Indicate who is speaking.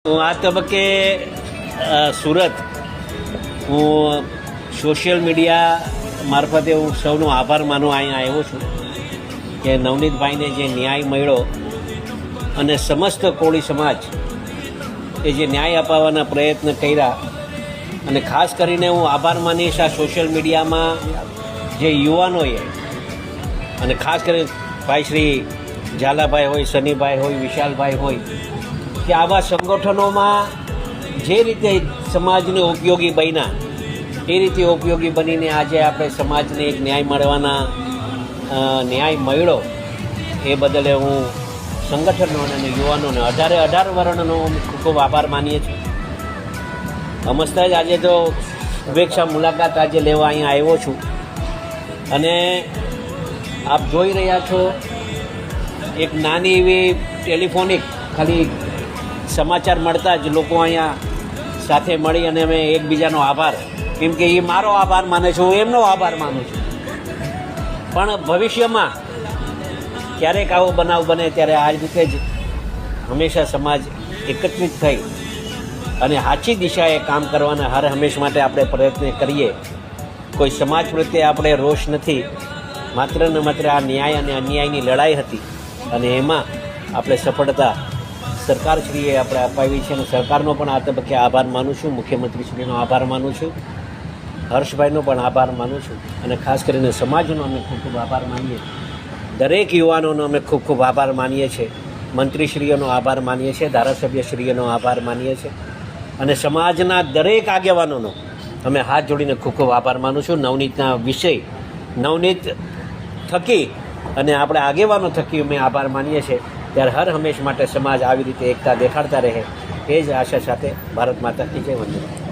Speaker 1: હું આ તબક્કે સુરત હું સોશિયલ મીડિયા મારફતે હું સૌનો આભાર માનવા અહીંયા આવ્યો છું કે નવનીતભાઈને જે ન્યાય મળ્યો અને સમસ્ત કોળી સમાજ એ જે ન્યાય અપાવવાના પ્રયત્ન કર્યા અને ખાસ કરીને હું આભાર માનીશ આ સોશિયલ મીડિયામાં જે યુવાનોએ અને ખાસ કરીને ભાઈ શ્રી ઝાલાભાઈ હોય, સનીભાઈ હોય, વિશાલભાઈ હોય કે આવા સંગઠનોમાં જે રીતે સમાજને ઉપયોગી બન્યા એ રીતે ઉપયોગી બનીને આજે આપણે સમાજને એક ન્યાય મળ્યો એ બદલે હું સંગઠનોને અને યુવાનોને 18 વર્ણનો ખૂબ ખૂબ આભાર માનીએ છીએ. નમસ્તે. આજે તો શુભેચ્છા મુલાકાત આજે લેવા અહીંયા આવ્યો છું અને આપ જોઈ રહ્યા છો એક નાની એવી ટેલિફોનિક ખાલી સમાચાર મળતા જ લોકો અહીંયા સાથે મળી અને અમે એકબીજાનો આભાર, કેમ કે એ મારો આભાર માને છે, હું એમનો આભાર માનું છું. પણ ભવિષ્યમાં ક્યારેક આવો બનાવ બને ત્યારે આ રીતે જ હંમેશા સમાજ એકત્રિત થઈ અને સાચી દિશાએ કામ કરવાના હર હંમેશ માટે આપણે પ્રયત્ન કરીએ. કોઈ સમાજ પ્રત્યે આપણે રોષ નથી, માત્ર ને માત્ર આ ન્યાય અને અન્યાયની લડાઈ હતી અને એમાં આપણે સફળતા સરકારશ્રીએ આપણે અપાવી છે અને સરકારનો પણ આ તબક્કે આભાર માનું છું, મુખ્યમંત્રીશ્રીનો આભાર માનું છું, હર્ષભાઈનો પણ આભાર માનું છું અને ખાસ કરીને સમાજનો અમે ખૂબ ખૂબ આભાર માનીએ. દરેક યુવાનોનો અમે ખૂબ ખૂબ આભાર માનીએ છીએ, મંત્રીશ્રીઓનો આભાર માનીએ છીએ, ધારાસભ્યશ્રીઓનો આભાર માનીએ છીએ અને સમાજના દરેક આગેવાનોનો અમે હાથ જોડીને ખૂબ ખૂબ આભાર માનું છું. નવનીતના વિષય નવનીત થકી અને આપણે આગેવાનો થકી અમે આભાર માનીએ છીએ. ત્યારે હર હંમેશ માટે સમાજ આવી રીતે એકતા દેખાડતા રહે એ જ આશા સાથે ભારત માતા કી જય. વંદે.